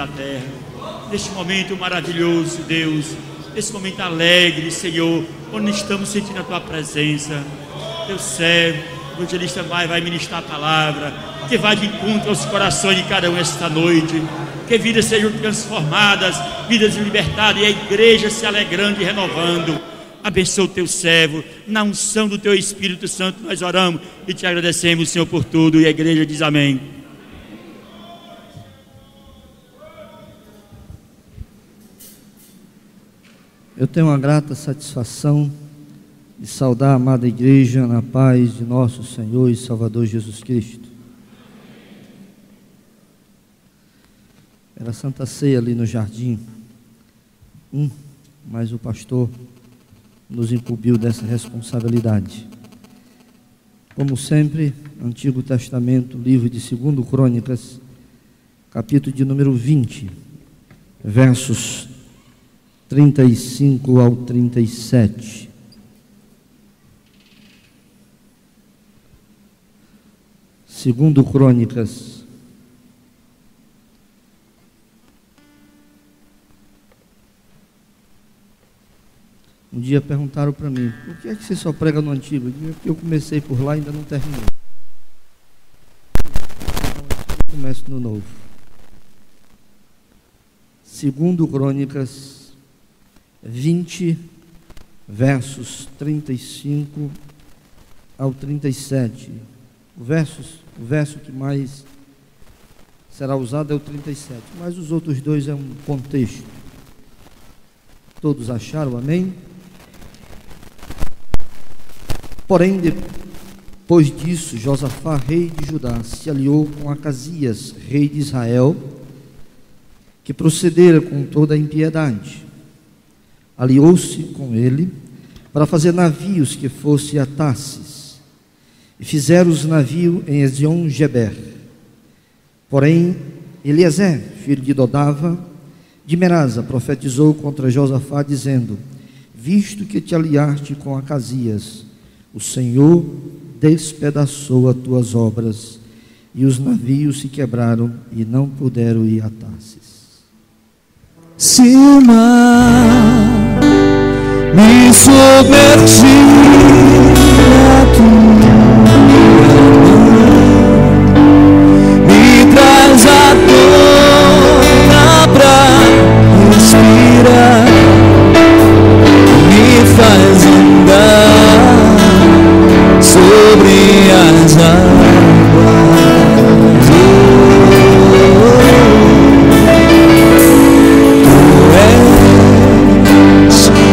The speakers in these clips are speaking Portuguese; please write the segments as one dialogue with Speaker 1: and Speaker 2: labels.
Speaker 1: da terra. Neste momento maravilhoso, Deus, nesse momento alegre, Senhor, onde estamos sentindo a Tua presença. Teu servo, o evangelista vai ministrar a palavra, que vai de encontro aos corações de cada um esta noite, que vidas sejam transformadas, vidas libertadas, e a igreja se alegrando e renovando. Abençoa o Teu servo, na unção do Teu Espírito Santo nós oramos e Te agradecemos, Senhor, por tudo, e a igreja diz amém.
Speaker 2: Eu tenho uma grata satisfação de saudar a amada igreja na paz de nosso Senhor e Salvador Jesus Cristo. Era a Santa Ceia ali no jardim, mas o pastor nos incumbiu dessa responsabilidade. Como sempre, Antigo Testamento, livro de 2 Crônicas, capítulo de número 20, versos 35 ao 37. Segundo Crônicas, um dia perguntaram para mim: por que é que você só prega no Antigo? Eu digo: porque eu comecei por lá e ainda não terminei. Então eu começo no Novo. Segundo Crônicas 20, versos 35 ao 37. O verso que mais será usado é o 37, mas os outros dois é um contexto. Todos acharam? Amém? Porém, depois disso, Josafá, rei de Judá, se aliou com Acasias, rei de Israel, que procedera com toda a impiedade. Aliou-se com ele para fazer navios que fossem a Tarsis, e fizeram os navios em Ezion-Geber. Porém, Eliezer, filho de Dodava, de Merasa, profetizou contra Josafá, dizendo: visto que te aliaste com Acasias, o Senhor despedaçou as tuas obras, e os navios se quebraram e não puderam ir a Tarsis.
Speaker 3: Se o mar me submergir a tua mão, me traz à tona pra respirar, me faz andar sobre as águas.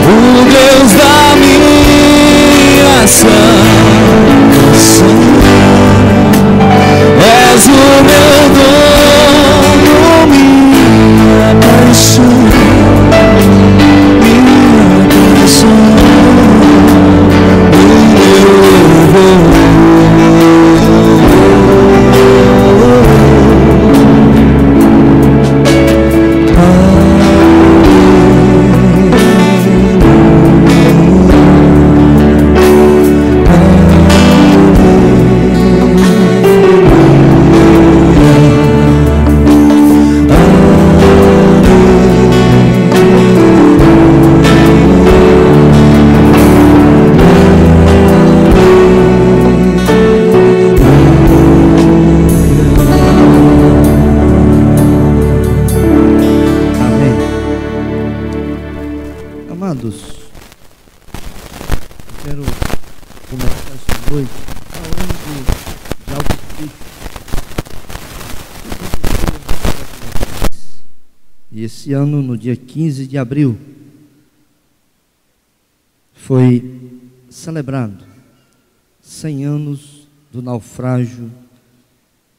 Speaker 3: O Deus da minha salvação, és o meu dono, minha paixão, o meu louvor.
Speaker 2: Esse ano, no dia 15 de abril, foi celebrado 100 anos do naufrágio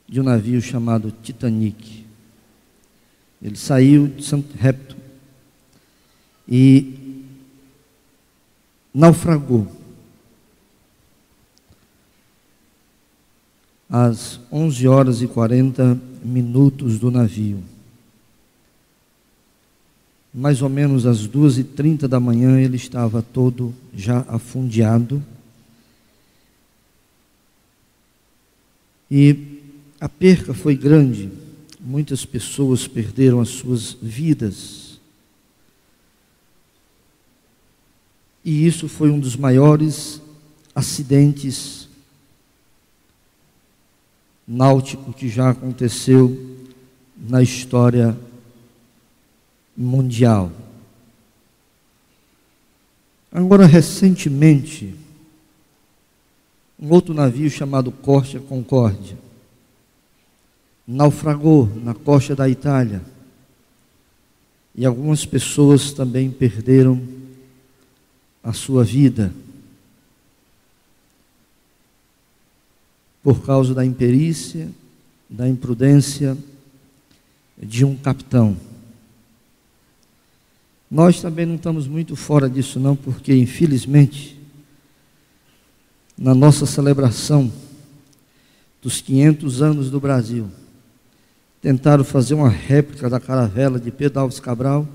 Speaker 2: de um navio chamado Titanic. Ele saiu de Southampton e naufragou às 11 horas e 40 minutos do navio. Mais ou menos às 2h30 da manhã ele estava todo já afundeado. E a perca foi grande. muitas pessoas perderam as suas vidas. E isso foi um dos maiores acidentes náuticos que já aconteceu na história mundial. Agora, recentemente, um outro navio chamado Costa Concórdia naufragou na costa da Itália e algumas pessoas também perderam a sua vida por causa da imperícia, da imprudência de um capitão. Nós também não estamos muito fora disso não, porque infelizmente na nossa celebração dos 500 anos do Brasil, tentaram fazer uma réplica da caravela de Pedro Alves Cabral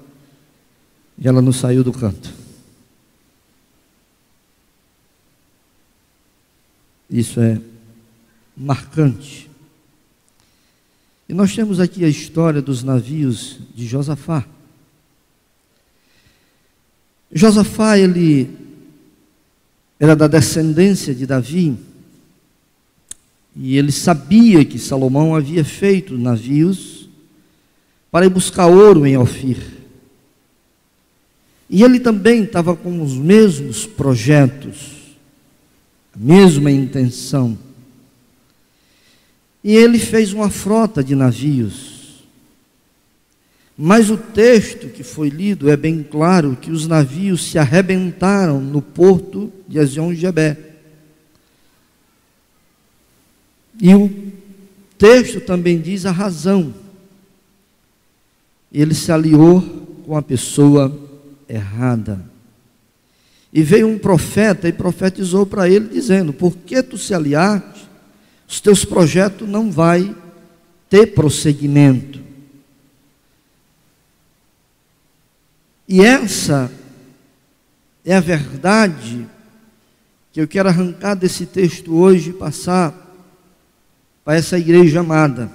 Speaker 2: e ela não saiu do canto. Isso é marcante. E nós temos aqui a história dos navios de Josafá. Josafá, ele era da descendência de Davi, e ele sabia que Salomão havia feito navios para ir buscar ouro em Ofir. E ele também estava com os mesmos projetos, a mesma intenção. E ele fez uma frota de navios. Mas o texto que foi lido é bem claro que os navios se arrebentaram no porto de Ezion-Geber. E o texto também diz a razão. Ele se aliou com a pessoa errada. E veio um profeta e profetizou para ele dizendo: por que tu se aliaste? Os teus projetos não vai ter prosseguimento. E essa é a verdade que eu quero arrancar desse texto hoje e passar para essa igreja amada.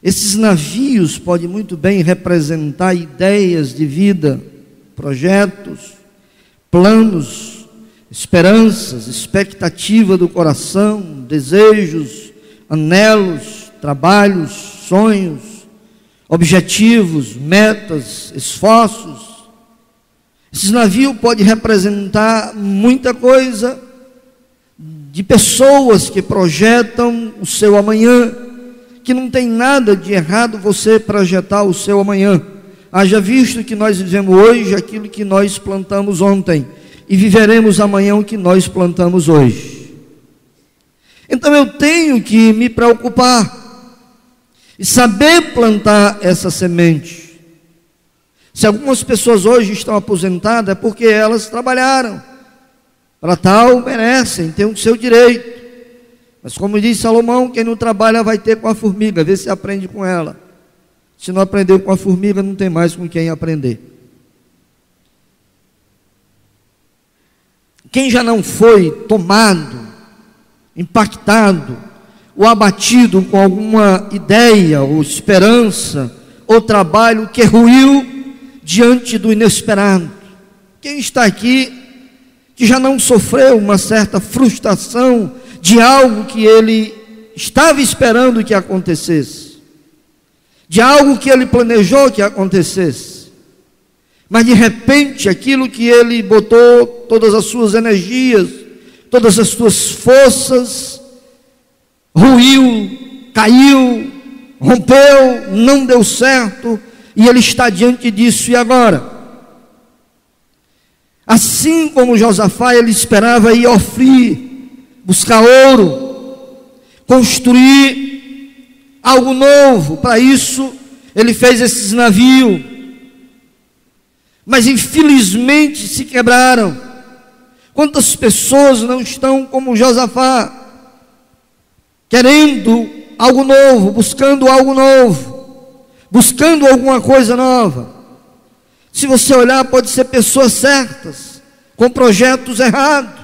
Speaker 2: Esses navios podem muito bem representar ideias de vida, projetos, planos, esperanças, expectativa do coração, desejos, anelos, trabalhos, sonhos, objetivos, metas, esforços. Esses navios podem representar muita coisa de pessoas que projetam o seu amanhã, que não tem nada de errado você projetar o seu amanhã. Haja visto que nós vivemos hoje aquilo que nós plantamos ontem, e viveremos amanhã o que nós plantamos hoje. Então eu tenho que me preocupar e saber plantar essa semente. Se algumas pessoas hoje estão aposentadas, é porque elas trabalharam. Para tal, merecem, têm o seu direito. Mas como diz Salomão, quem não trabalha vai ter com a formiga, vê se aprende com ela. Se não aprendeu com a formiga, não tem mais com quem aprender. Quem já não foi tomado, impactado, ou abatido com alguma ideia, ou esperança, ou trabalho que ruiu diante do inesperado? Quem está aqui que já não sofreu uma certa frustração de algo que ele estava esperando que acontecesse, de algo que ele planejou que acontecesse, mas de repente aquilo que ele botou todas as suas energias, todas as suas forças, ruiu, caiu, rompeu, não deu certo, e ele está diante disso. E agora? Assim como Josafá, ele esperava ir a Ofir, buscar ouro, construir algo novo. Para isso ele fez esses navios, mas infelizmente se quebraram. Quantas pessoas não estão como Josafá, querendo algo novo, buscando algo novo, buscando alguma coisa nova? Se você olhar, pode ser pessoas certas, com projetos errados.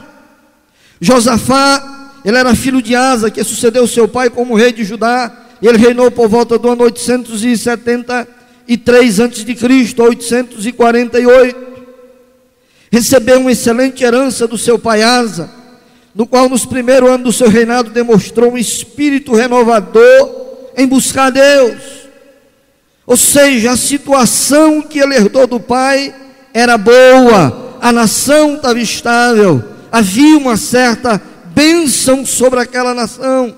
Speaker 2: Josafá, ele era filho de Asa, que sucedeu seu pai como rei de Judá, Ele reinou por volta do ano 873 a.C., 848. Recebeu uma excelente herança do seu pai Asa, no qual nos primeiros anos do seu reinado demonstrou um espírito renovador em buscar Deus. Ou seja, a situação que ele herdou do pai era boa, a nação estava estável, havia uma certa bênção sobre aquela nação.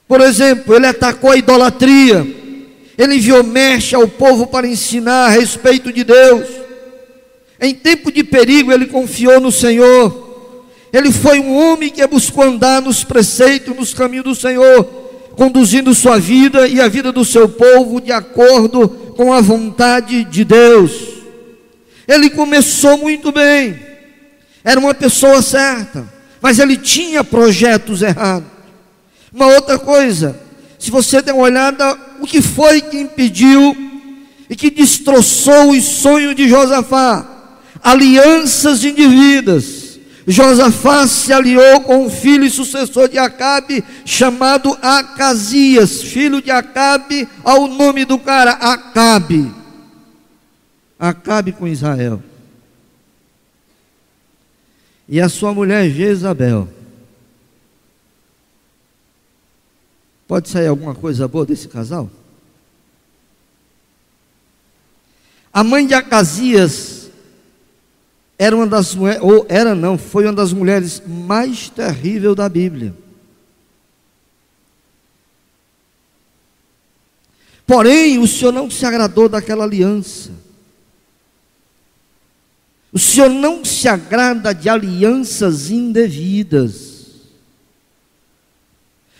Speaker 2: Por exemplo, ele atacou a idolatria, ele enviou mestre ao povo para ensinar a respeito de Deus. Em tempo de perigo ele confiou no Senhor. Ele foi um homem que buscou andar nos preceitos, nos caminhos do Senhor, conduzindo sua vida e a vida do seu povo de acordo com a vontade de Deus. Ele começou muito bem, era uma pessoa certa, mas ele tinha projetos errados. Uma outra coisa, se você der uma olhada, o que foi que impediu e que destroçou os sonhos de Josafá? Alianças indevidas. Josafá se aliou com um filho e sucessor de Acabe, chamado Acasias, filho de Acabe, ao nome do cara, Acabe. Acabe com Israel. E a sua mulher Jezabel. Pode sair alguma coisa boa desse casal? A mãe de Acasias era uma das mulheres, ou era não, foi uma das mulheres mais terríveis da Bíblia. Porém, o Senhor não se agradou daquela aliança. O Senhor não se agrada de alianças indevidas.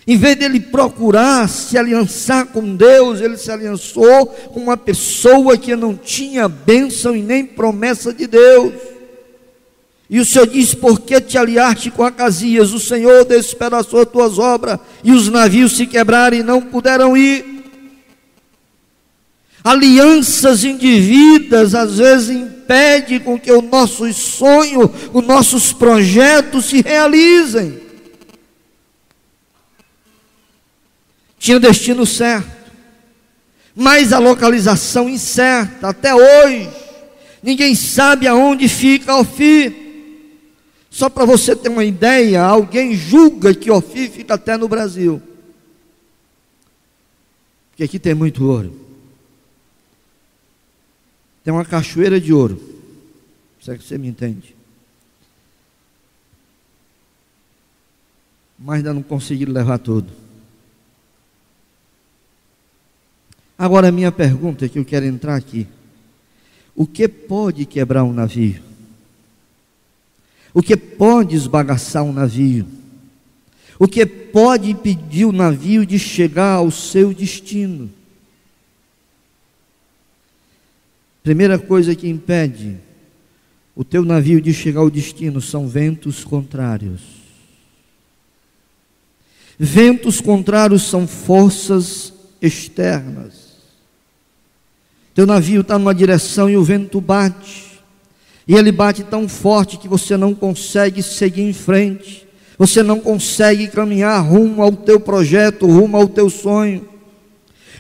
Speaker 2: Em vez dele procurar se aliançar com Deus, ele se aliançou com uma pessoa que não tinha bênção e nem promessa de Deus. E o Senhor diz: por que te aliaste com Acasias? O Senhor despedaçou as tuas obras, e os navios se quebraram e não puderam ir. Alianças indevidas às vezes impedem com que o nosso sonho, os nossos projetos se realizem. Tinha destino certo, mas a localização incerta. Até hoje ninguém sabe aonde fica Ofir. Só para você ter uma ideia, alguém julga que Ofir fica até no Brasil, porque aqui tem muito ouro, tem uma cachoeira de ouro, se é que você me entende, mas ainda não conseguiram levar tudo. Agora a minha pergunta é que eu quero entrar aqui: o que pode quebrar um navio? O que pode esbagaçar um navio? O que pode impedir o navio de chegar ao seu destino? Primeira coisa que impede o teu navio de chegar ao destino são ventos contrários. Ventos contrários são forças externas. Teu navio está numa direção e o vento bate, e ele bate tão forte que você não consegue seguir em frente, você não consegue caminhar rumo ao teu projeto, rumo ao teu sonho.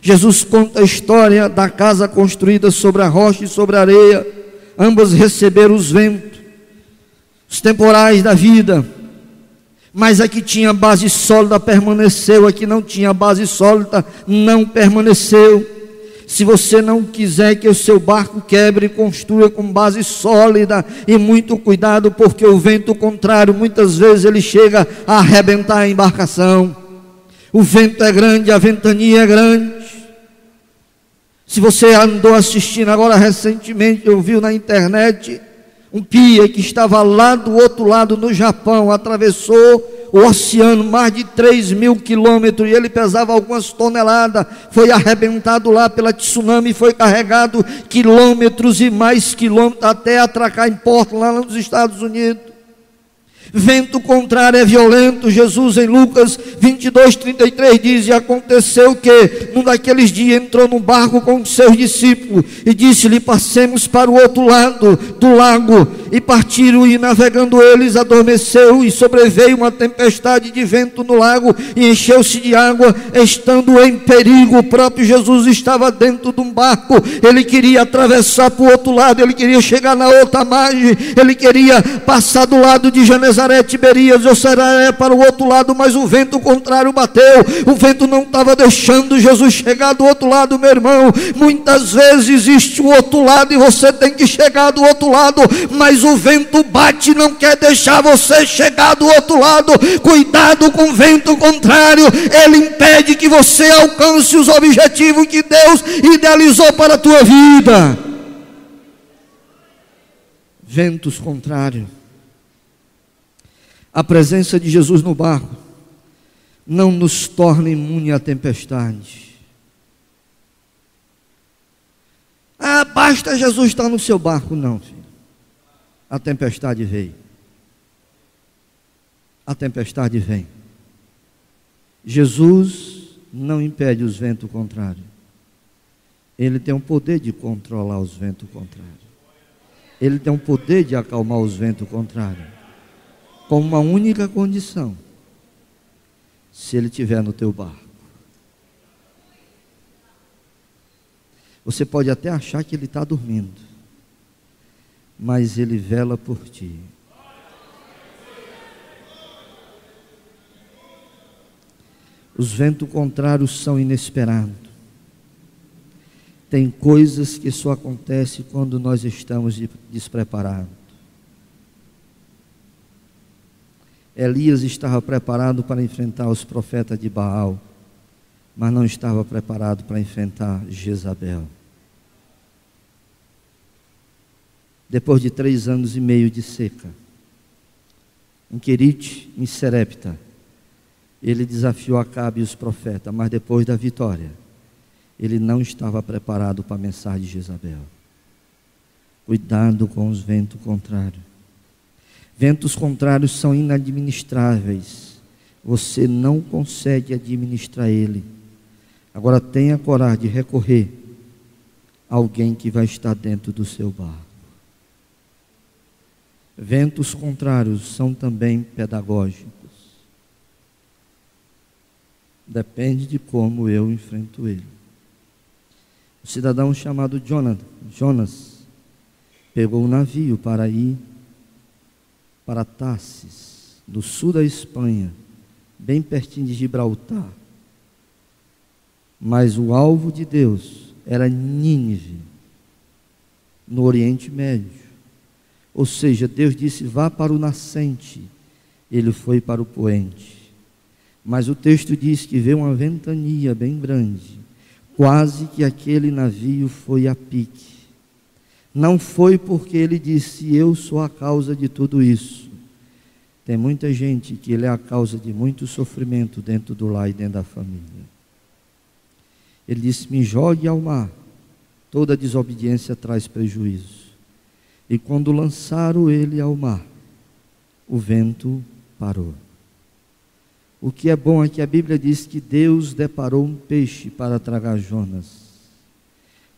Speaker 2: Jesus conta a história da casa construída sobre a rocha e sobre a areia. Ambas receberam os ventos, os temporais da vida, mas a que tinha base sólida permaneceu, a que não tinha base sólida não permaneceu. Se você não quiser que o seu barco quebre, construa com base sólida e muito cuidado, porque o vento contrário muitas vezes ele chega a arrebentar a embarcação. O vento é grande, a ventania é grande. Se você andou assistindo agora recentemente, eu vi na internet um pia que estava lá do outro lado no Japão, atravessou o oceano, mais de 3.000 quilômetros, e ele pesava algumas toneladas, foi arrebentado lá pela tsunami, foi carregado quilômetros e mais quilômetros, até atracar em Porto, lá nos Estados Unidos. Vento contrário é violento. Jesus em Lucas 22:33 diz: e aconteceu que num daqueles dias entrou num barco com os seus discípulos e disse-lhe: passemos para o outro lado do lago. E partiram, e navegando eles, adormeceu, e sobreveio uma tempestade de vento no lago, e encheu-se de água, estando em perigo. O próprio Jesus estava dentro de um barco. Ele queria atravessar para o outro lado, ele queria chegar na outra margem, ele queria passar do lado de Genezaré, Tiberias ou Cesareia para o outro lado, mas o vento contrário bateu. O vento não estava deixando Jesus chegar do outro lado, meu irmão. Muitas vezes existe o outro lado e você tem que chegar do outro lado, mas o vento bate e não quer deixar você chegar do outro lado. Cuidado com o vento contrário, ele impede que você alcance os objetivos que Deus idealizou para a tua vida. Ventos contrários. A presença de Jesus no barco não nos torna imune à tempestade. Basta Jesus estar no seu barco. Não, filho. A tempestade veio. A tempestade vem. Jesus não impede os ventos contrários. Ele tem o poder de controlar os ventos contrários. Ele tem o poder de acalmar os ventos contrários, com uma única condição: se ele estiver no teu barco. Você pode até achar que ele está dormindo, mas ele vela por ti. Os ventos contrários são inesperados. Tem coisas que só acontecem quando nós estamos despreparados. Elias estava preparado para enfrentar os profetas de Baal, mas não estava preparado para enfrentar Jezabel. Depois de 3 anos e meio de seca, em Querite, em Serepta, ele desafiou Acabe e os profetas, mas depois da vitória, ele não estava preparado para a mensagem de Jezabel. Cuidado com os ventos contrários. Ventos contrários são inadministráveis. Você não consegue administrar ele. Agora tenha coragem de recorrer a alguém que vai estar dentro do seu barco. Ventos contrários são também pedagógicos. Depende de como eu enfrento ele. O cidadão chamado Jonas pegou um navio para ir para Tarsis, no sul da Espanha, bem pertinho de Gibraltar. Mas o alvo de Deus era Nínive, no Oriente Médio. Ou seja, Deus disse: vá para o nascente. Ele foi para o poente. Mas o texto diz que veio uma ventania bem grande, quase que aquele navio foi a pique. Não foi porque ele disse: eu sou a causa de tudo isso. Tem muita gente que ele é a causa de muito sofrimento dentro do lar e dentro da família. Ele disse: me jogue ao mar. Toda desobediência traz prejuízo. E quando lançaram ele ao mar, o vento parou. O que é bom é que a Bíblia diz que Deus deparou um peixe para tragar Jonas.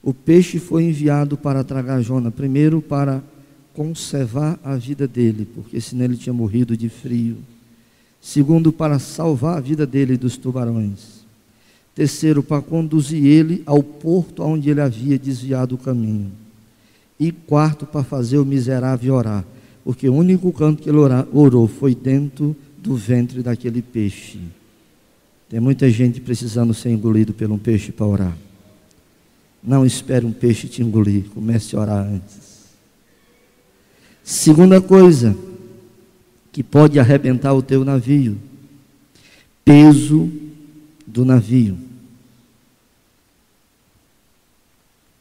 Speaker 2: O peixe foi enviado para tragar Jonas, primeiro para conservar a vida dele, porque senão ele tinha morrido de frio. Segundo, para salvar a vida dele dos tubarões. Terceiro, para conduzir ele ao porto onde ele havia desviado o caminho. E quarto, para fazer o miserável orar, porque o único canto que ele orou foi dentro do ventre daquele peixe. Tem muita gente precisando ser engolido por um peixe para orar. Não espere um peixe te engolir, comece a orar antes. Segunda coisa que pode arrebentar o teu navio: peso do navio.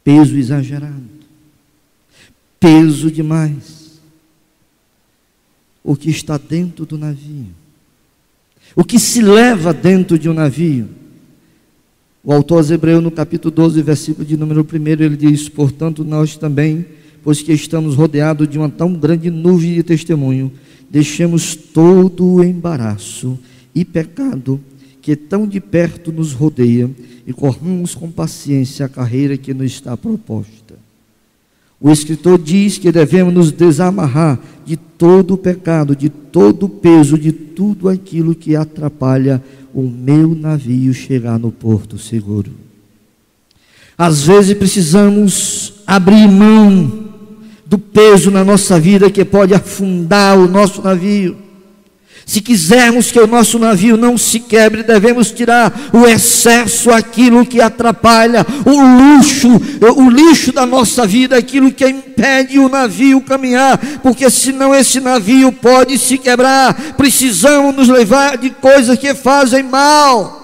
Speaker 2: Peso exagerado. Peso demais. O que está dentro do navio, o que se leva dentro de um navio. O autor aos Hebreus, no capítulo 12, versículo de número 1, ele diz: portanto nós também, pois que estamos rodeados de uma tão grande nuvem de testemunho, deixemos todo o embaraço e pecado que tão de perto nos rodeia e corramos com paciência a carreira que nos está proposta. O escritor diz que devemos nos desamarrar de todo o pecado, de todo o peso, de tudo aquilo que atrapalha o meu navio chegar no porto seguro. Às vezes precisamos abrir mão do peso na nossa vida que pode afundar o nosso navio. Se quisermos que o nosso navio não se quebre, devemos tirar o excesso, aquilo que atrapalha, o lixo da nossa vida, aquilo que impede o navio caminhar, porque senão esse navio pode se quebrar. Precisamos nos livrar de coisas que fazem mal.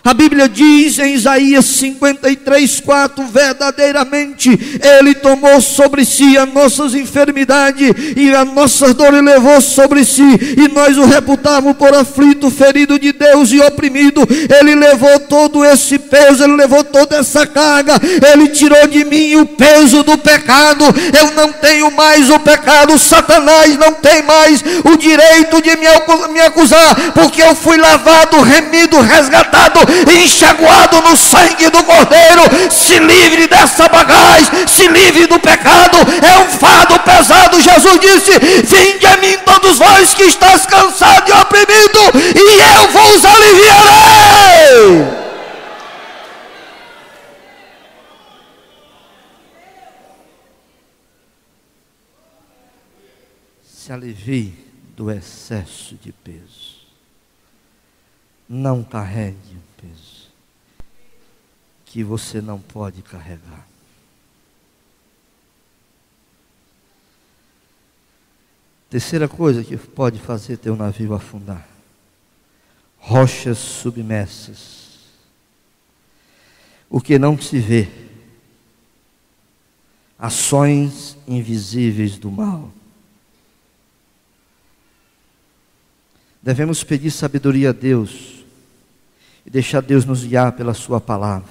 Speaker 2: A Bíblia diz em Isaías 53:4, verdadeiramente Ele tomou sobre si as nossas enfermidades e as nossas dores levou sobre si, e nós o reputávamos por aflito, ferido de Deus e oprimido. Ele levou todo esse peso, Ele levou toda essa carga, Ele tirou de mim o peso do pecado. Eu não tenho mais o pecado, Satanás não tem mais o direito de me acusar, porque eu fui lavado, remido, resgatado, enxaguado no sangue do Cordeiro. Se livre dessa bagagem, se livre do pecado, é um fardo pesado. Jesus disse: vinde a mim todos vós que estáis cansados e oprimidos, e eu vos aliviarei. Se alivie do excesso de peso. Não carregue um peso que você não pode carregar. Terceira coisa que pode fazer teu navio afundar: rochas submersas. O que não se vê, ações invisíveis do mal. Devemos pedir sabedoria a Deus e deixar Deus nos guiar pela sua palavra.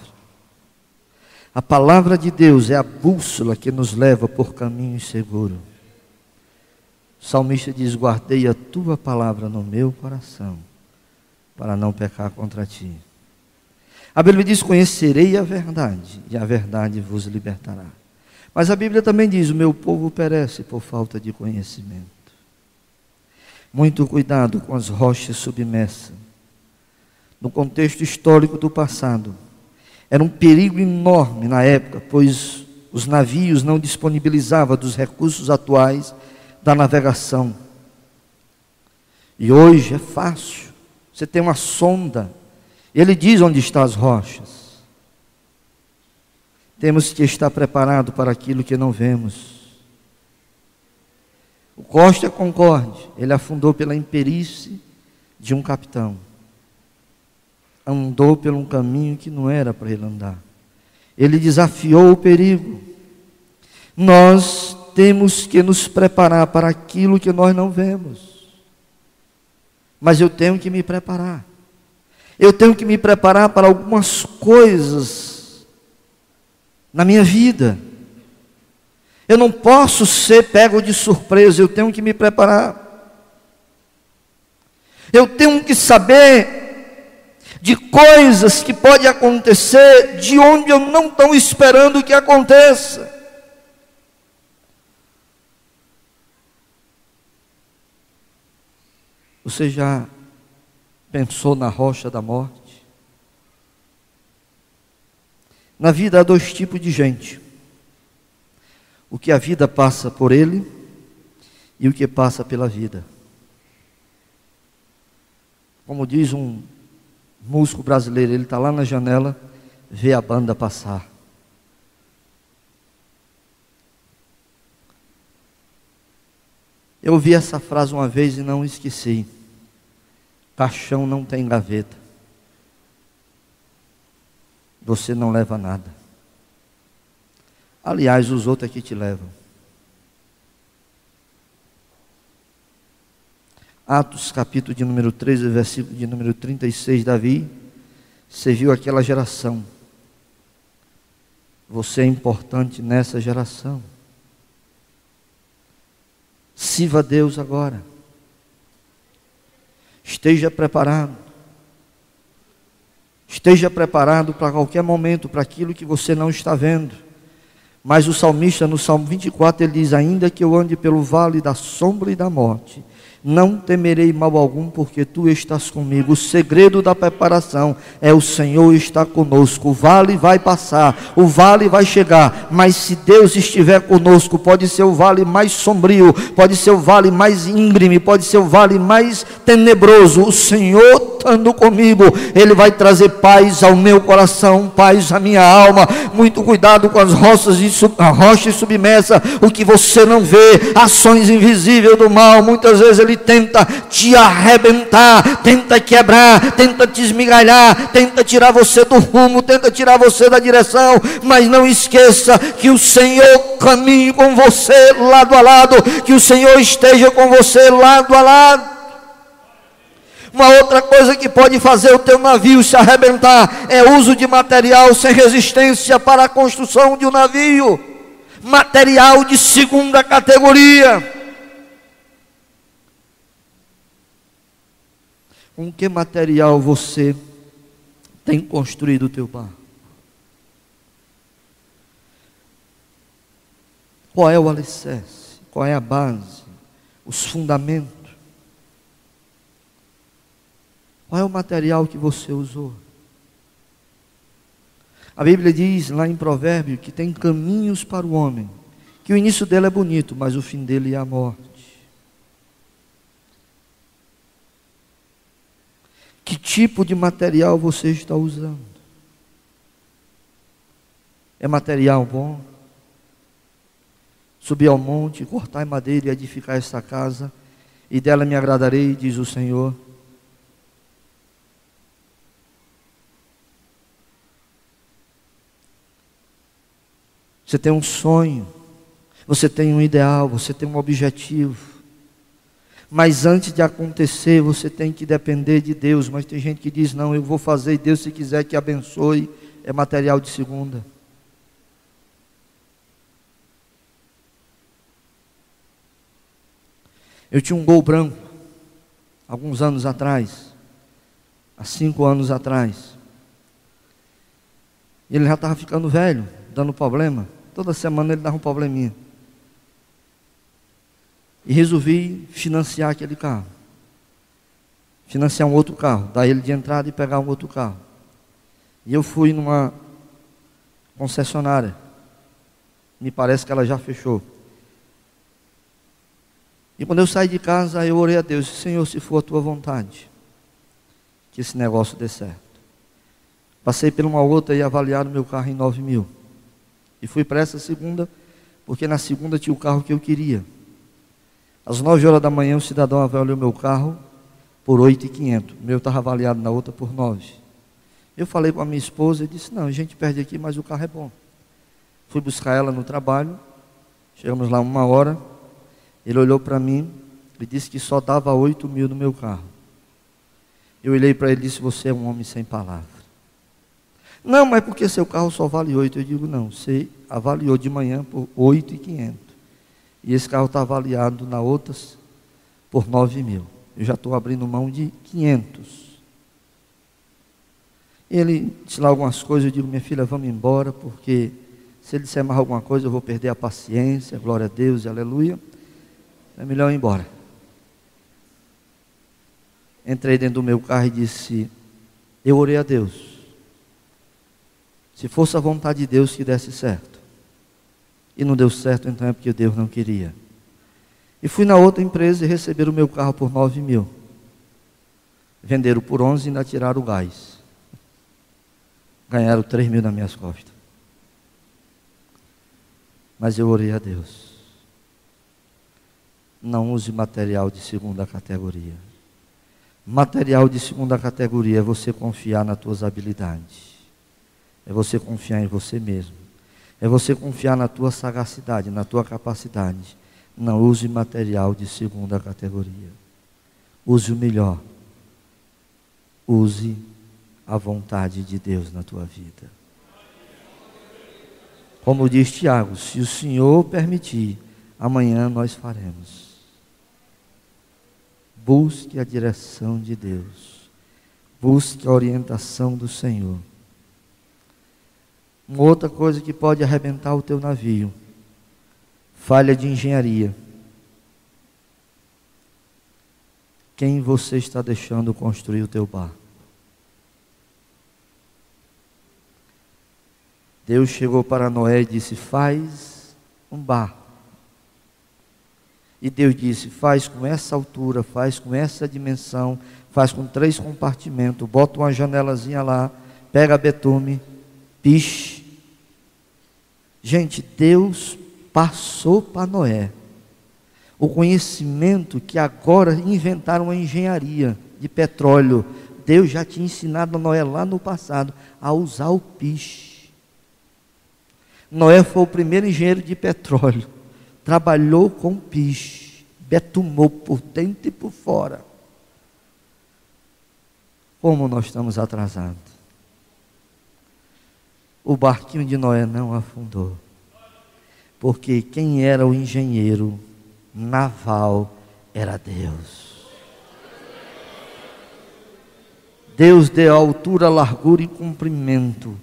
Speaker 2: A palavra de Deus é a bússola que nos leva por caminho seguro. O salmista diz: guardei a tua palavra no meu coração, para não pecar contra ti. A Bíblia diz: conhecerei a verdade, e a verdade vos libertará. Mas a Bíblia também diz: o meu povo perece por falta de conhecimento. Muito cuidado com as rochas submersas. No contexto histórico do passado, era um perigo enorme na época, pois os navios não disponibilizavam dos recursos atuais da navegação. E hoje é fácil. Você tem uma sonda, ele diz onde estão as rochas. Temos que estar preparados para aquilo que não vemos. O Costa Concorde, ele afundou pela imperícia de um capitão. Andou por um caminho que não era para ele andar. Ele desafiou o perigo. Nós temos que nos preparar para aquilo que nós não vemos. Mas eu tenho que me preparar. Eu tenho que me preparar para algumas coisas na minha vida. Eu não posso ser pego de surpresa, eu tenho que me preparar. Eu tenho que saber de coisas que podem acontecer de onde eu não estou esperando que aconteça. Você já pensou na rocha da morte? Na vida há dois tipos de gente: o que a vida passa por ele e o que passa pela vida. Como diz um músico brasileiro, ele está lá na janela, vê a banda passar. Eu ouvi essa frase uma vez e não esqueci: caixão não tem gaveta. Você não leva nada. Aliás, os outros é que te levam. Atos capítulo de número 13, versículo de número 36, Davi serviu aquela geração. Você é importante nessa geração. Sirva a Deus agora. Esteja preparado. Esteja preparado para qualquer momento, para aquilo que você não está vendo. Mas o salmista, no Salmo 24, ele diz: ainda que eu ande pelo vale da sombra e da morte, não temerei mal algum, porque tu estás comigo. O segredo da preparação é o Senhor estar conosco. O vale vai passar, o vale vai chegar, mas se Deus estiver conosco, pode ser o vale mais sombrio, pode ser o vale mais íngreme, pode ser o vale mais tenebroso. O Senhor estando comigo, Ele vai trazer paz ao meu coração, paz à minha alma. Muito cuidado com as rochas submersas, o que você não vê, ações invisíveis do mal. Muitas vezes ele tenta te arrebentar, tenta quebrar, tenta te esmigalhar, tenta tirar você do rumo, tenta tirar você da direção. Mas não esqueça que o Senhor caminhe com você lado a lado, que o Senhor esteja com você lado a lado. Uma outra coisa que pode fazer o teu navio se arrebentar é o uso de material sem resistência para a construção de um navio. Material de segunda categoria. Com que material você tem construído o teu barco? Qual é o alicerce? Qual é a base? Os fundamentos? Qual é o material que você usou? A Bíblia diz lá em Provérbios que tem caminhos para o homem, que o início dele é bonito, mas o fim dele é a morte. Que tipo de material você está usando? É material bom? Subir ao monte, cortar madeira e edificar esta casa, e dela me agradarei, diz o Senhor. Você tem um sonho, você tem um ideal, você tem um objetivo. Mas antes de acontecer, você tem que depender de Deus. Mas tem gente que diz: não, eu vou fazer, e Deus, se quiser que abençoe. É material de segunda. Eu tinha um Gol branco, alguns anos atrás, há 5 anos atrás. Ele já estava ficando velho, dando problema. Toda semana ele dava um probleminha. E resolvi financiar aquele carro. Financiar um outro carro. Dar ele de entrada e pegar um outro carro. E eu fui numa concessionária. Me parece que ela já fechou. E quando eu saí de casa, eu orei a Deus: Senhor, se for a tua vontade, que esse negócio dê certo. Passei por uma outra e avaliaram meu carro em 9 mil. E fui para essa segunda, porque na segunda tinha o carro que eu queria. Às 9 horas da manhã, o cidadão avaliou meu carro por 8.500. O meu estava avaliado na outra por 9. Eu falei com a minha esposa e disse: não, a gente perde aqui, mas o carro é bom. Fui buscar ela no trabalho. Chegamos lá 1 hora. Ele olhou para mim e disse que só dava 8 mil no meu carro. Eu olhei para ele e disse: você é um homem sem palavra. Não, mas porque seu carro só vale 8? Eu digo: não, você avaliou de manhã por 8.500. E esse carro está avaliado na outras por 9 mil. Eu já estou abrindo mão de 500. Ele disse lá algumas coisas. Eu digo: minha filha, vamos embora, porque se ele disser mais alguma coisa, eu vou perder a paciência. Glória a Deus e aleluia. É melhor ir embora. Entrei dentro do meu carro e disse: eu orei a Deus. Se fosse a vontade de Deus que desse certo, e não deu certo, então é porque Deus não queria. E fui na outra empresa e receberam o meu carro por 9 mil. Venderam por 11 e ainda tiraram o gás. Ganharam 3 mil nas minhas costas. Mas eu orei a Deus: não use material de segunda categoria. Material de segunda categoria é você confiar nas tuas habilidades. É você confiar em você mesmo. É você confiar na tua sagacidade, na tua capacidade. Não use material de segunda categoria. Use o melhor. Use a vontade de Deus na tua vida. Como diz Tiago: se o Senhor permitir, amanhã nós faremos. Busque a direção de Deus. Busque a orientação do Senhor. Uma outra coisa que pode arrebentar o teu navio: falha de engenharia. Quem você está deixando construir o teu barco? Deus chegou para Noé e disse: faz um barco. E Deus disse: faz com essa altura, faz com essa dimensão, faz com 3 compartimentos, bota uma janelazinha lá, pega betume, piche. Gente, Deus passou para Noé o conhecimento que agora inventaram a engenharia de petróleo. Deus já tinha ensinado a Noé lá no passado a usar o piche. Noé foi o primeiro engenheiro de petróleo. Trabalhou com piche, betumou por dentro e por fora. Como nós estamos atrasados. O barquinho de Noé não afundou, porque quem era o engenheiro naval era Deus. Deus deu altura, largura e comprimento,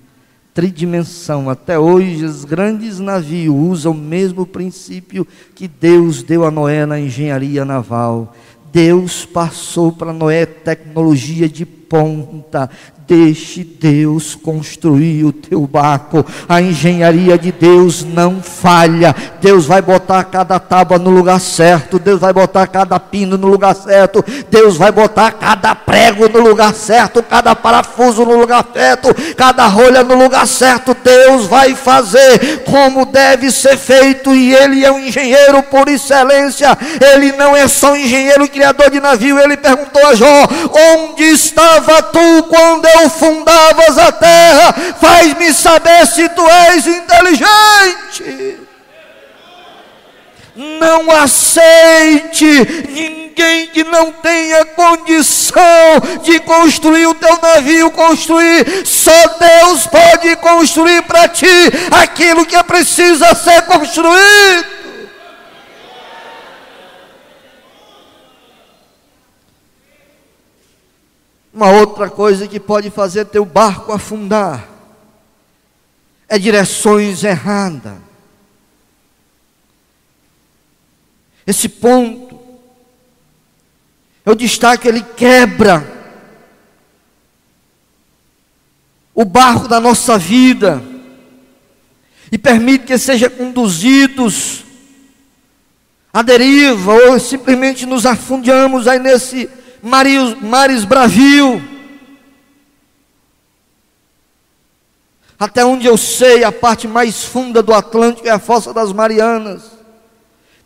Speaker 2: tridimensão. Até hoje os grandes navios usam o mesmo princípio que Deus deu a Noé na engenharia naval. Deus passou para Noé tecnologia de ponta. Deixe Deus construir o teu barco. A engenharia de Deus não falha. Deus vai botar cada tábua no lugar certo. Deus vai botar cada pino no lugar certo. Deus vai botar cada prego no lugar certo. Cada parafuso no lugar certo. Cada rolha no lugar certo. Deus vai fazer como deve ser feito. E Ele é um engenheiro por excelência. Ele não é só um engenheiro criador de navio. Ele perguntou a Jó: onde estava tu quando eu fundavas a terra? Faz-me saber se tu és inteligente. Não aceite ninguém que não tenha condição de construir o teu navio, construir. Só Deus pode construir para ti aquilo que precisa ser construído. Uma outra coisa que pode fazer teu barco afundar é direções erradas. Esse ponto é o destaque. Ele quebra o barco da nossa vida e permite que seja conduzidos à deriva, ou simplesmente nos afundamos aí nesse mares bravio. Até onde eu sei, a parte mais funda do Atlântico é a Fossa das Marianas.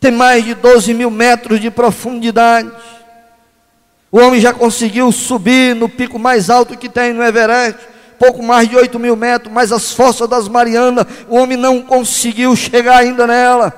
Speaker 2: Tem mais de 12 mil metros de profundidade. O homem já conseguiu subir no pico mais alto que tem no Everest, pouco mais de 8 mil metros, mas as Fossas das Marianas, o homem não conseguiu chegar ainda nela.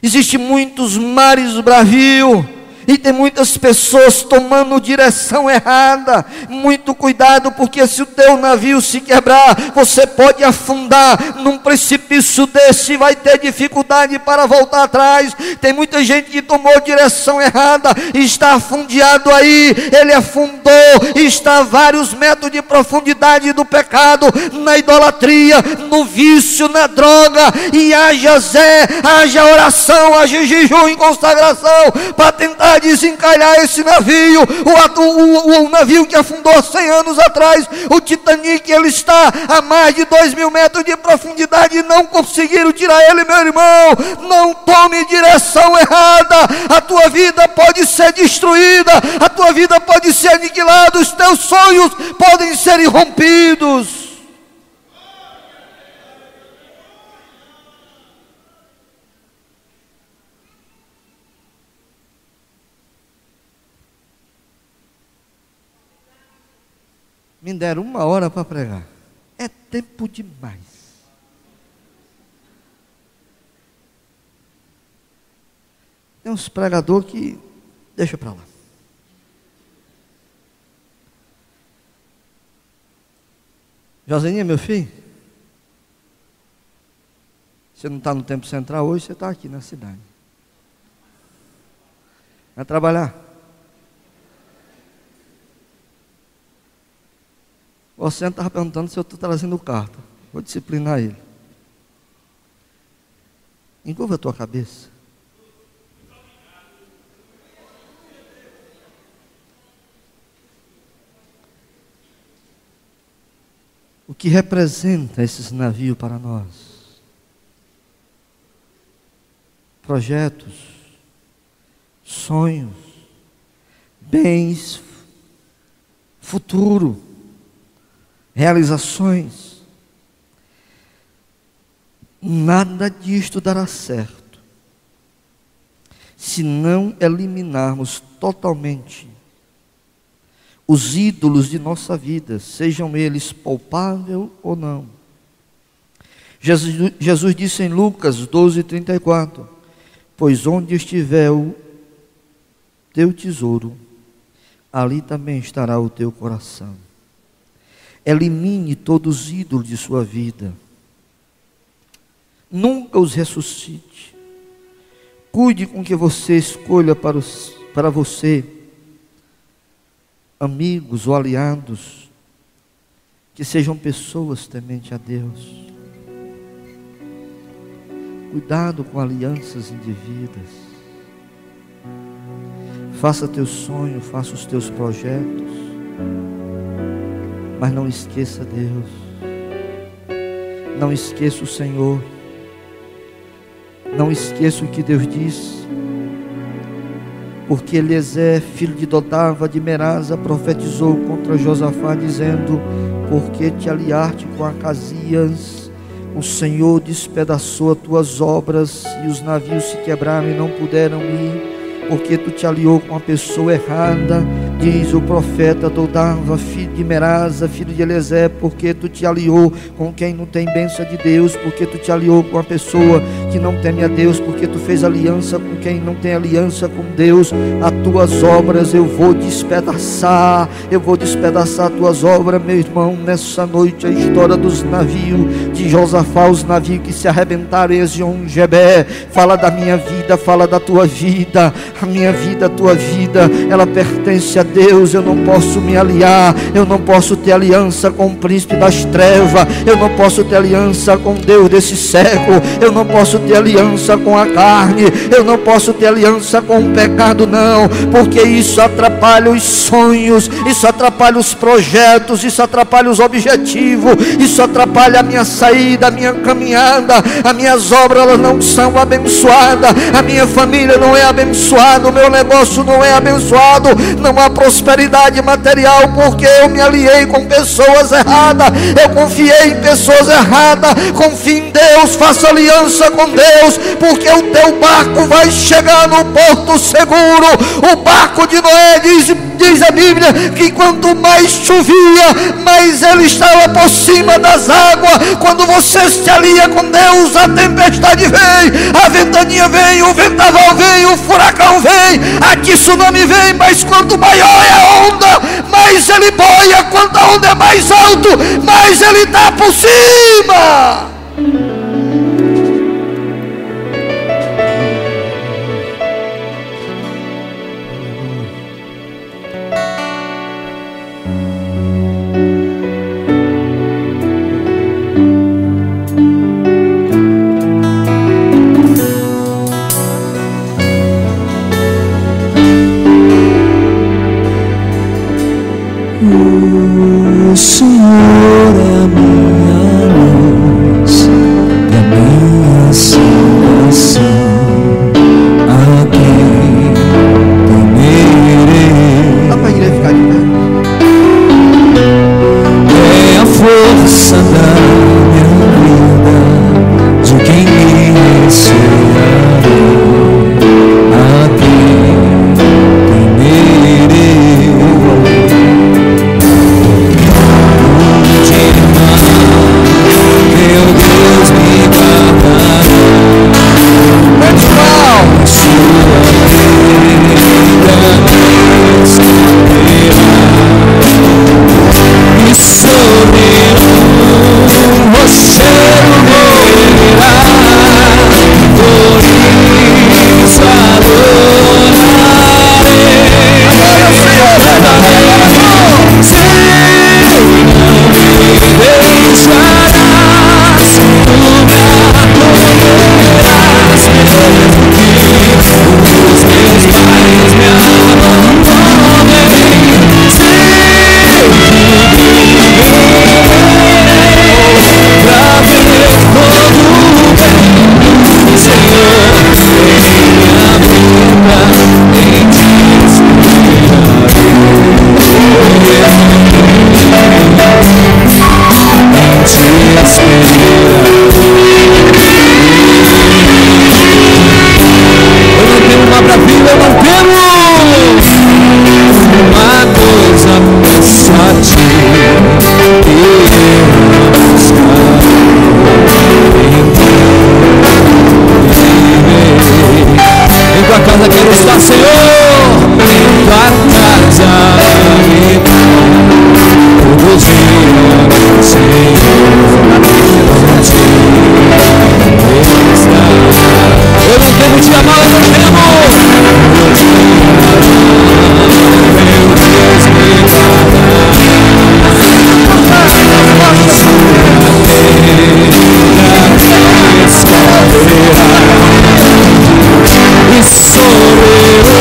Speaker 2: Existem muitos mares bravios, e tem muitas pessoas tomando direção errada. Muito cuidado, porque se o teu navio se quebrar, você pode afundar num precipício desse e vai ter dificuldade para voltar atrás. Tem muita gente que tomou direção errada e está afundado aí. Ele afundou e está a vários metros de profundidade do pecado, na idolatria, no vício, na droga. E haja oração, haja jejum e consagração para tentar desencalhar esse navio. O navio que afundou há 100 anos atrás, o Titanic, ele está a mais de 2 mil metros de profundidade e não conseguiram tirar ele, meu irmão. Não tome direção errada. A tua vida pode ser destruída, a tua vida pode ser aniquilada, os teus sonhos podem ser irrompidos. Me deram 1 hora para pregar. É tempo demais. Tem uns pregadores que deixa para lá. Joseninha, meu filho, você não está no Templo Central hoje, você está aqui na cidade. Vai trabalhar. O Oceano estava perguntando se eu estou trazendo carta. Vou disciplinar ele. Encurva a tua cabeça. O que representa esses navios para nós? Projetos, sonhos, bens, futuro, realizações. Nada disto dará certo se não eliminarmos totalmente os ídolos de nossa vida, sejam eles palpáveis ou não. Jesus disse em Lucas 12:34, pois onde estiver o teu tesouro, ali também estará o teu coração. Elimine todos os ídolos de sua vida. Nunca os ressuscite. Cuide com que você escolha para você amigos ou aliados que sejam pessoas tementes a Deus. Cuidado com alianças indevidas. Faça teu sonho, faça os teus projetos, mas não esqueça Deus. Não esqueça o Senhor. Não esqueça o que Deus disse. Porque Eliezer, filho de Dodava de Merasa, profetizou contra Josafá, dizendo: porque te aliaste com Acasias, o Senhor despedaçou as tuas obras, e os navios se quebraram e não puderam ir, porque tu te aliou com a pessoa errada, diz o profeta Dodava, filho de Merasa, filho de Eliezer, porque tu te aliou com quem não tem bênção de Deus, porque tu te aliou com a pessoa que não teme a Deus, porque tu fez aliança com quem não tem aliança com Deus. As tuas obras eu vou despedaçar as tuas obras, meu irmão. Nessa noite a história dos navios de Josafá, os navios que se arrebentaram em Ezion-Geber, fala da minha vida, fala da tua vida. A minha vida, a tua vida, ela pertence a Deus. Eu não posso me aliar, eu não posso ter aliança com o príncipe das trevas, eu não posso ter aliança com Deus desse século, eu não posso ter aliança com a carne, eu não posso ter aliança com o pecado, não, porque isso atrapalha os sonhos, isso atrapalha os projetos, isso atrapalha os objetivos, isso atrapalha a minha saída, a minha caminhada. As minhas obras, elas não são abençoadas, a minha família não é abençoada, o meu negócio não é abençoado, não há prosperidade material, porque eu me aliei com pessoas erradas, eu confiei em pessoas erradas. Confie em Deus, faça aliança com Deus, porque o teu barco vai chegar no porto seguro. O barco de Noé, diz a Bíblia, que quanto mais chovia, mais ele estava por cima das águas. Quando você se alia com Deus, a tempestade vem, a ventania vem, o vendaval vem, o furacão vem, a tsunami vem, mas quanto maior é a onda, mais ele boia. Quanto a onda é mais alto, mais ele está por cima.
Speaker 3: O Senhor é a minha luz Eu não tenho uma pra vida, eu não tenho uma coisa só te em tua casa quero estar, Senhor, em tua casa todo dia, Senhor, eu não devo te amar, eu não devo. Meu Deus, me e sorrirò,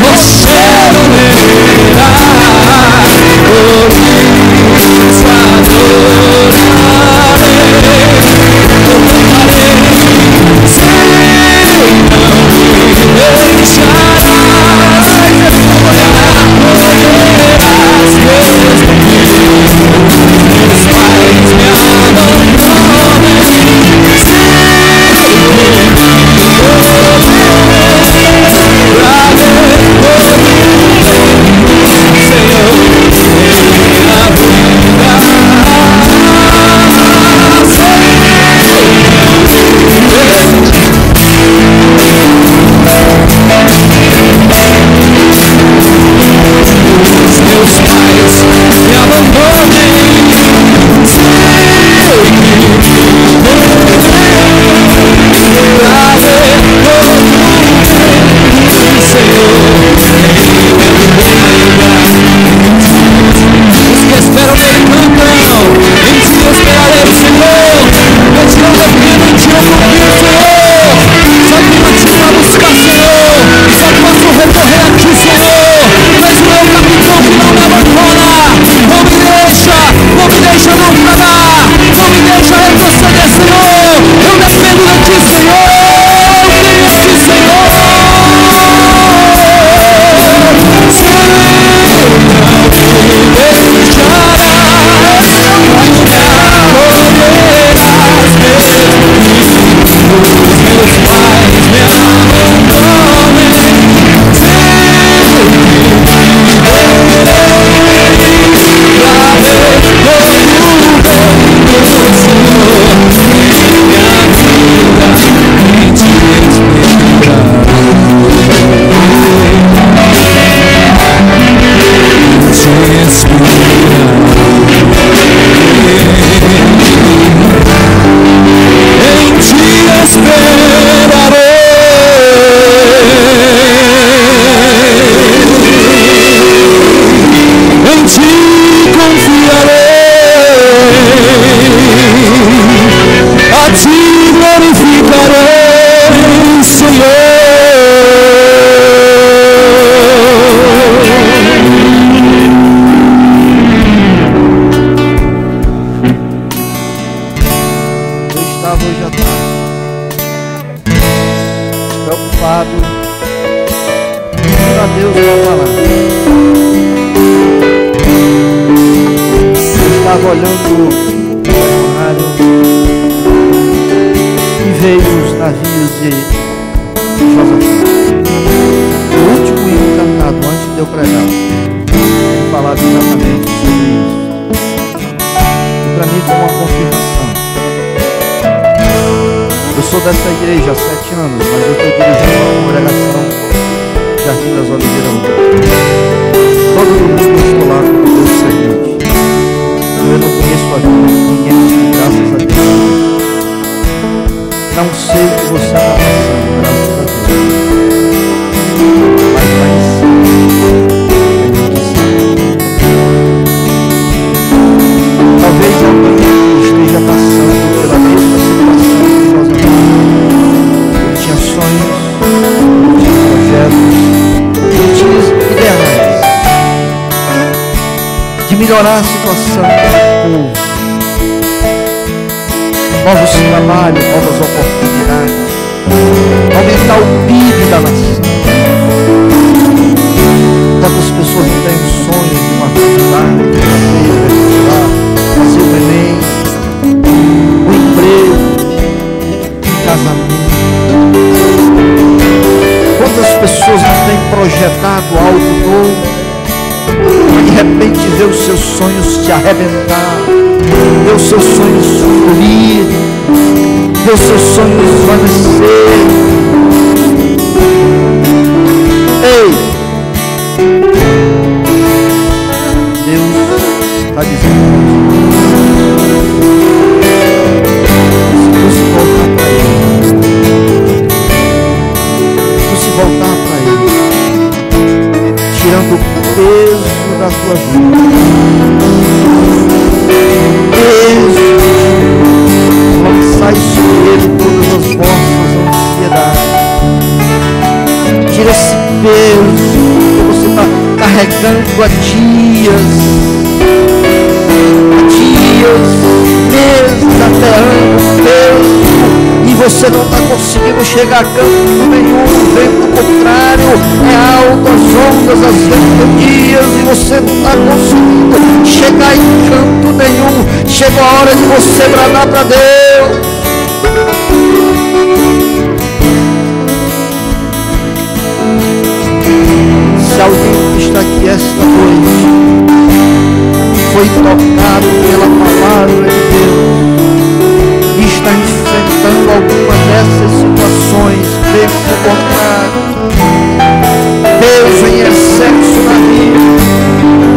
Speaker 3: você não verá, por isso adorarei, eu cantarei, sei não me deixarás, olharás meus pais me abandonem,
Speaker 2: dessa igreja há 7 anos, mas eu estou dirigindo uma congregação Jardim das Oliveiras. Todo domingo eu estou lá com Deus seguinte. Eu não conheço a vida de ninguém, graças a Deus. Não sei o que você está passando, graças a Deus. Mas vai sim. Talvez alguém esteja passando pela mesma situação que nós amamos. Ele tinha sonhos, ele tinha projetos, ele tinha ideais de melhorar a situação do povo, novos trabalhos, novas oportunidades, aumentar o PIB da nação. Quantas pessoas têm o sonho de uma faculdade, fazer o Enem, se arrebentar, ver os seus sonhos fluir, ver os seus sonhos desvanecer. Ei, Deus está dizendo: se você voltar para Ele, se você voltar para Ele, tirando o peso da tua vida, peso, lançai sobre Ele todas as vossas ansiedades. Tira esse peso que você está carregando há dias, meses, até anos, e você não está conseguindo chegar a canto nenhum. O vento contrário é alto, as ondas, as ventanias, e você não está conseguindo chegar em canto nenhum. Chegou a hora de você bradar para Deus. Se alguém que está aqui esta noite foi tocado pela palavra de Deus e está enfrentando alguma dessas situações, pelo contrário, Deus em excesso na vida,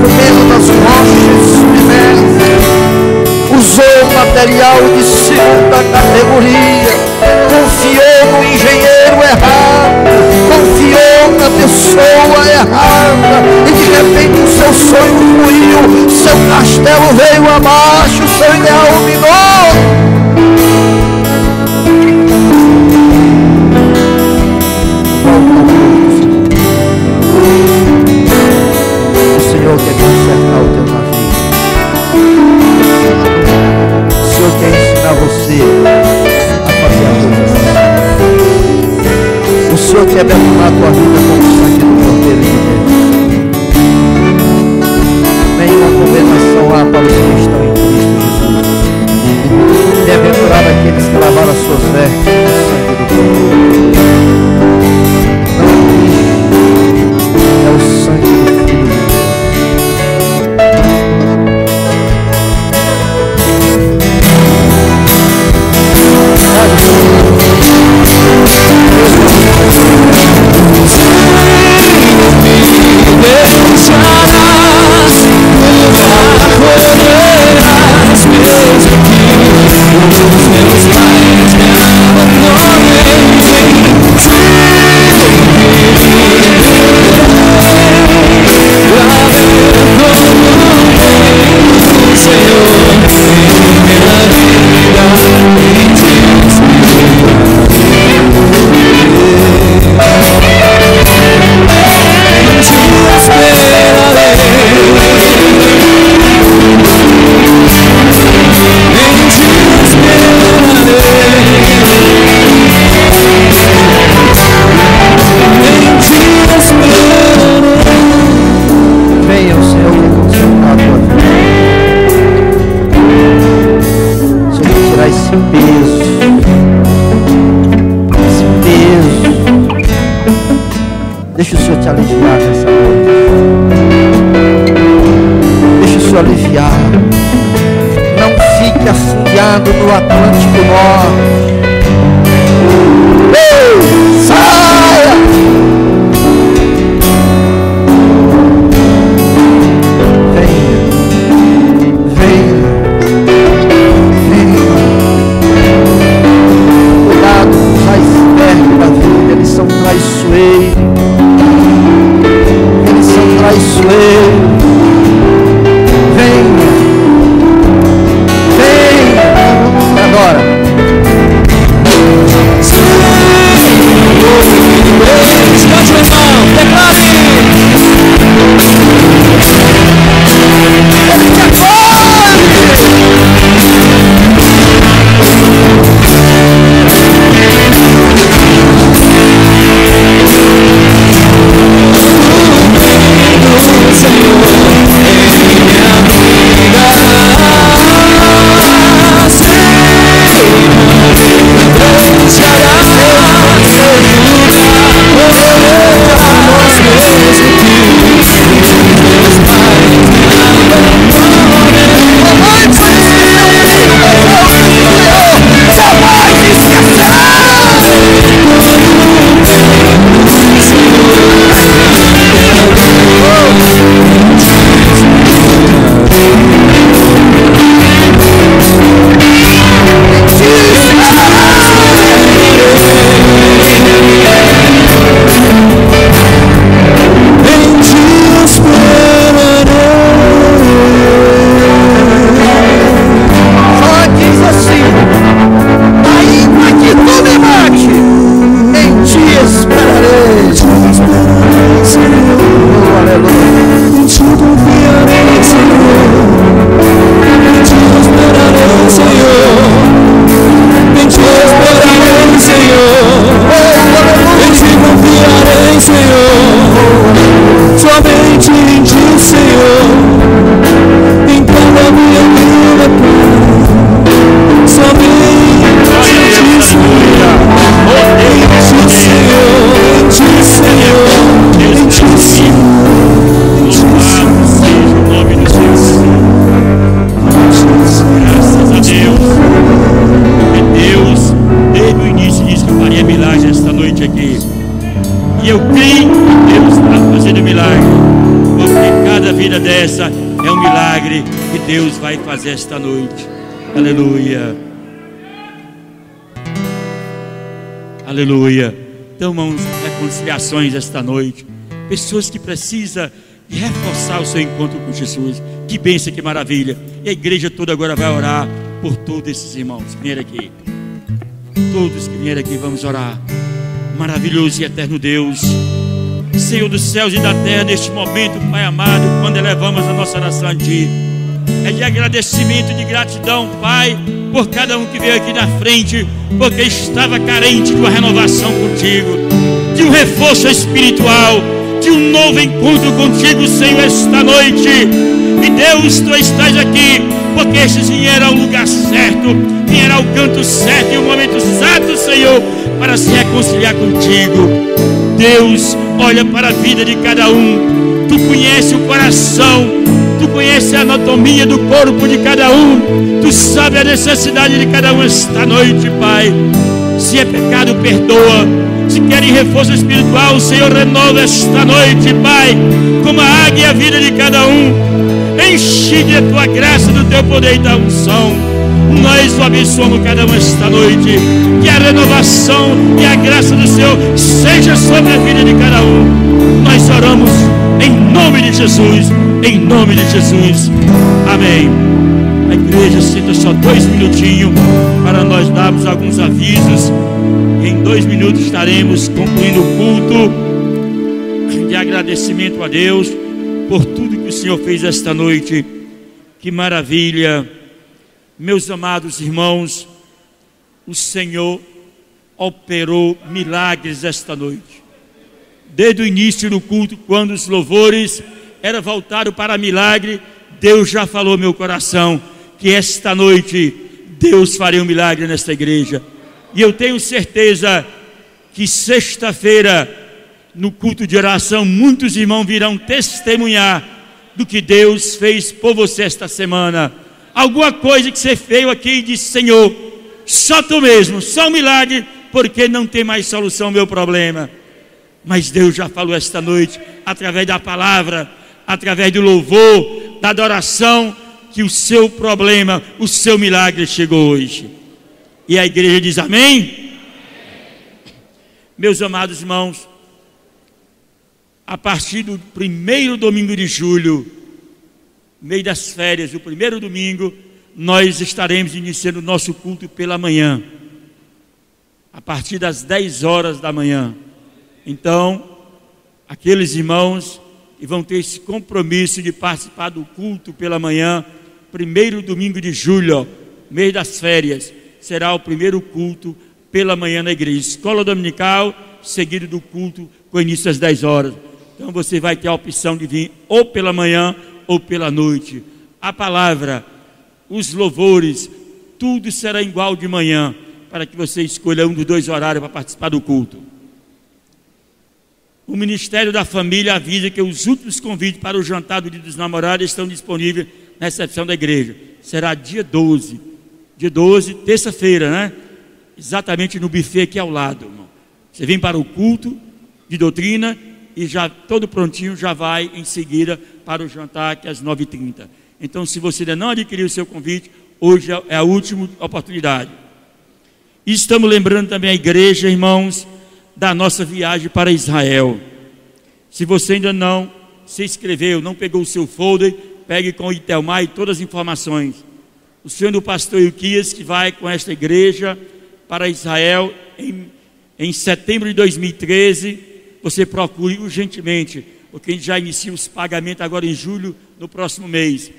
Speaker 2: por meio das rochas submersas, usou material de segunda categoria, confiou no engenheiro errado, confiou na pessoa errada, e de repente o seu sonho ruiu, seu castelo veio abaixo, seu ideal minou. O Senhor quer consertar o teu navio. O Senhor quer ensinar você a fazer a coisa certa. O Senhor quer detonar a tua vida com o sangue do Cordeiro de Deus. Nenhuma condenação há para os que estão em Cristo Jesus. Bem-aventurado aqueles que lavaram as suas vestes com o sangue do Cordeiro. Não é Cristo, é o sangue do Filho de Deus. Deixa o Senhor te aliviar nessa noite. Deixa o Senhor aliviar. Não fique afundado no Atlântico Norte. Ei, saia! Venha, venha, venha. Cuidado com os icebergs da vida, eles são traiçoeiros. Traiçoeiro, venha, venha, agora.
Speaker 1: noite aqui. E eu creio que Deus está fazendo milagre, porque cada vida dessa é um milagre que Deus vai fazer esta noite. Aleluia. Aleluia. Então, irmãos, reconciliações esta noite. Pessoas que precisam de reforçar o seu encontro com Jesus. Que bênção, que maravilha. E a igreja toda agora vai orar por todos esses irmãos que vieram aqui. Todos que vieram aqui, vamos orar. Maravilhoso e eterno Deus, Senhor dos céus e da terra, neste momento, Pai amado, quando elevamos a nossa oração a Ti, é de agradecimento, de gratidão, Pai, por cada um que veio aqui na frente, porque estava carente de uma renovação contigo, de um reforço espiritual, de um novo encontro contigo, Senhor, esta noite. E Deus, Tu estás aqui, porque estes vieram ao lugar certo, vieram ao canto certo, e o momento exato, Senhor, para se reconciliar contigo. Deus, olha para a vida de cada um. Tu conhece o coração, Tu conhece a anatomia do corpo de cada um, Tu sabe a necessidade de cada um esta noite, Pai. Se é pecado, perdoa. Se querem reforço espiritual, o Senhor renova esta noite, Pai, como a águia a vida de cada um. Enche de Tua graça, do Teu poder e da unção. Nós o abençoamos cada um esta noite. Que a renovação e a graça do Senhor seja sobre a vida de cada um. Nós oramos em nome de Jesus. Em nome de Jesus. Amém. A igreja senta só 2 minutinhos para nós darmos alguns avisos. E em 2 minutos estaremos concluindo o culto de agradecimento a Deus por tudo que o Senhor fez esta noite. Que maravilha. Meus amados irmãos, o Senhor operou milagres esta noite. Desde o início do culto, quando os louvores eram voltados para milagre, Deus já falou ao meu coração que esta noite Deus faria um milagre nesta igreja. E eu tenho certeza que sexta-feira, no culto de oração, muitos irmãos virão testemunhar do que Deus fez por você esta semana. Alguma coisa que você fez aqui e disse: Senhor, só Tu mesmo, só um milagre, porque não tem mais solução ao meu problema. Mas Deus já falou esta noite, através da palavra, através do louvor, da adoração, que o seu problema, o seu milagre chegou hoje. E a igreja diz amém? Meus amados irmãos, a partir do primeiro domingo de julho, meio das férias, o primeiro domingo, nós estaremos iniciando o nosso culto pela manhã, a partir das 10 horas da manhã. Então, aqueles irmãos que vão ter esse compromisso de participar do culto pela manhã, primeiro domingo de julho, mês das férias, será o primeiro culto pela manhã na igreja, escola dominical, seguido do culto com início às 10 horas. Então você vai ter a opção de vir ou pela manhã ou pela noite. A palavra, os louvores, tudo será igual de manhã, para que você escolha um dos 2 horários para participar do culto. O Ministério da Família avisa que os últimos convites para o jantar do Dia dos Namorados estão disponíveis na recepção da igreja. Será dia 12, terça-feira, né? Exatamente no buffet aqui ao lado, irmão. Você vem para o culto de doutrina e já todo prontinho já vai em seguida para o jantar, que é às 9h30. Então, se você ainda não adquiriu o seu convite, hoje é a última oportunidade. E estamos lembrando também a igreja, irmãos, da nossa viagem para Israel. Se você ainda não se inscreveu, não pegou o seu folder, pegue com o Itelmar e todas as informações. O senhor do pastor Ilquias, que vai com esta igreja para Israel em setembro de 2013, você procure urgentemente, porque a gente já inicia os pagamentos agora em julho, no próximo mês.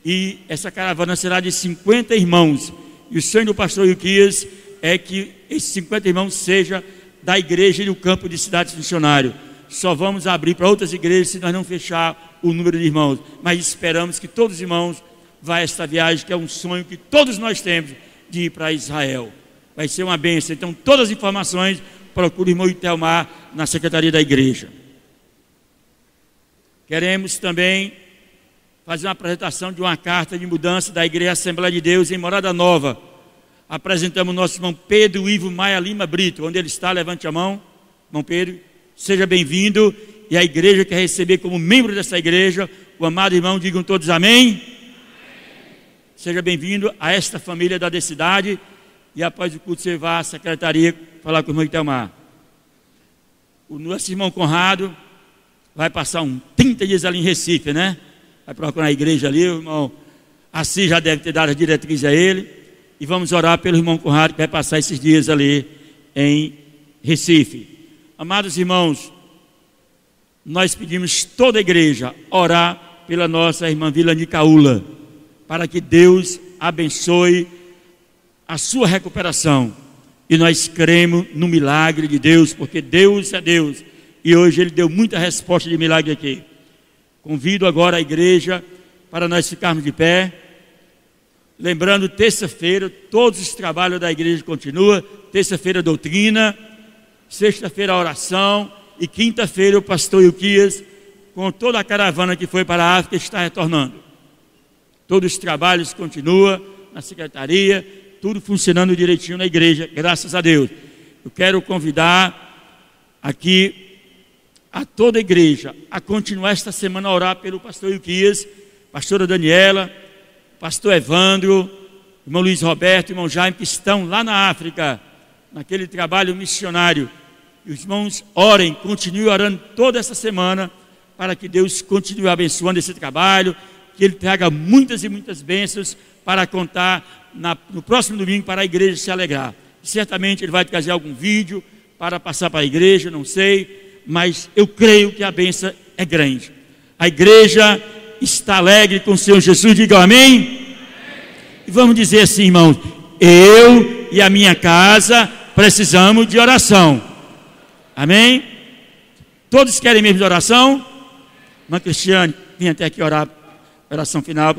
Speaker 1: E essa caravana será de 50 irmãos. E o sonho do pastor Ilquias é que esses 50 irmãos sejam da igreja e do campo de cidades funcionário. Só vamos abrir para outras igrejas se nós não fechar o número de irmãos. Mas esperamos que todos os irmãos vá a esta viagem, que é um sonho que todos nós temos, de ir para Israel. Vai ser uma bênção. Então, todas as informações, procure o irmão Itelmar na secretaria da igreja. Queremos também fazer uma apresentação de uma carta de mudança da Igreja Assembleia de Deus em Morada Nova. Apresentamos o nosso irmão Pedro Ivo Maia Lima Brito. Onde ele está, levante a mão. Irmão Pedro, seja bem-vindo. E a igreja quer receber como membro dessa igreja o amado irmão, digam todos amém. Seja bem-vindo a esta família da Decidade. E após o culto você vai à secretaria falar com o irmão Itamar. O nosso irmão Conrado vai passar 30 dias ali em Recife, né? Vai procurar a igreja ali, o irmão Assis já deve ter dado a diretriz a ele. E vamos orar pelo irmão Conrado que vai passar esses dias ali em Recife. Amados irmãos, nós pedimos toda a igreja orar pela nossa irmã Vilani Caula, para que Deus abençoe a sua recuperação. E nós cremos no milagre de Deus, porque Deus é Deus. E hoje Ele deu muita resposta de milagre aqui. Convido agora a igreja para nós ficarmos de pé. Lembrando, terça-feira, todos os trabalhos da igreja continuam. Terça-feira, doutrina. Sexta-feira, a oração. E quinta-feira, o pastor Ilquias, com toda a caravana que foi para a África, está retornando. Todos os trabalhos continuam na secretaria, tudo funcionando direitinho na igreja, graças a Deus. Eu quero convidar aqui a toda a igreja a continuar esta semana a orar pelo pastor Ilquias, pastora Daniela, pastor Evandro, irmão Luiz Roberto, irmão Jaime, que estão lá na África, naquele trabalho missionário. E os irmãos orem, continuem orando toda essa semana, para que Deus continue abençoando esse trabalho, que Ele traga muitas e muitas bênçãos para contar no próximo domingo para a igreja se alegrar. Certamente Ele vai trazer algum vídeo para passar para a igreja, não sei, mas eu creio que a bênção é grande. A igreja está alegre com o Senhor Jesus, digam amém? E vamos dizer assim, irmãos, eu e a minha casa precisamos de oração. Amém? Todos querem mesmo de oração? Irmã Cristiane, vim até aqui orar, oração final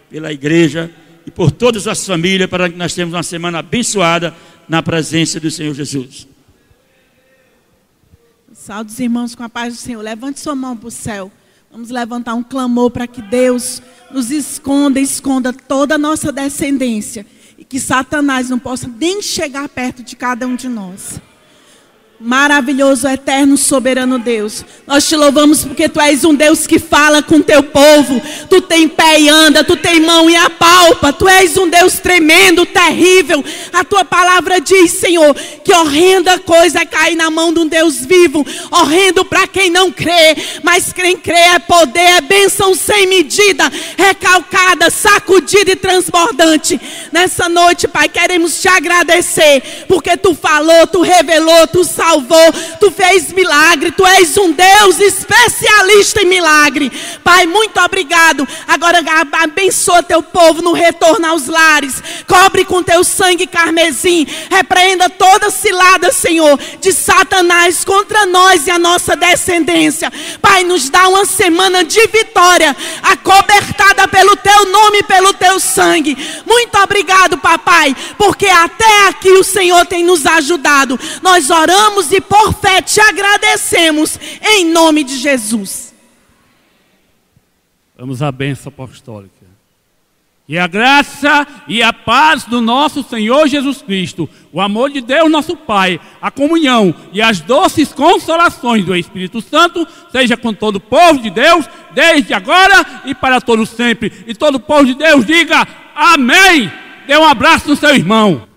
Speaker 1: pela igreja e por todas as famílias, para que nós tenhamos uma semana abençoada na presença do Senhor Jesus.
Speaker 4: Salve os irmãos com a paz do Senhor. Levante sua mão para o céu. Vamos levantar um clamor para que Deus nos esconda toda a nossa descendência e que Satanás não possa nem chegar perto de cada um de nós. Maravilhoso, eterno, soberano Deus, nós te louvamos porque Tu és um Deus que fala com Teu povo. Tu tem pé e anda, Tu tem mão e apalpa. Tu és um Deus tremendo, terrível. A Tua palavra diz, Senhor, que horrenda coisa é cair na mão de um Deus vivo. Horrendo para quem não crê, mas quem crê é poder, é bênção sem medida, recalcada, sacudida e transbordante. Nessa noite, Pai, queremos Te agradecer, porque Tu falou, Tu revelou, Tu salvou, Tu fez milagre. Tu és um Deus especialista em milagre. Pai, muito obrigado. Agora abençoa Teu povo no retorno aos lares. Cobre com Teu sangue carmesim. Repreenda toda cilada, Senhor, de Satanás contra nós e a nossa descendência. Pai, nos dá uma semana de vitória, acobertada pelo Teu nome e pelo Teu sangue. Muito obrigado, papai, porque até aqui o Senhor tem nos ajudado. Nós oramos e por fé Te agradecemos, em nome de Jesus.
Speaker 5: Vamos à bênção apostólica. E a graça e a paz do nosso Senhor Jesus Cristo, o amor de Deus nosso Pai, a comunhão e as doces consolações do Espírito Santo, seja com todo o povo de Deus, desde agora e para todo sempre. E todo o povo de Deus diga amém. Dê um abraço no seu irmão.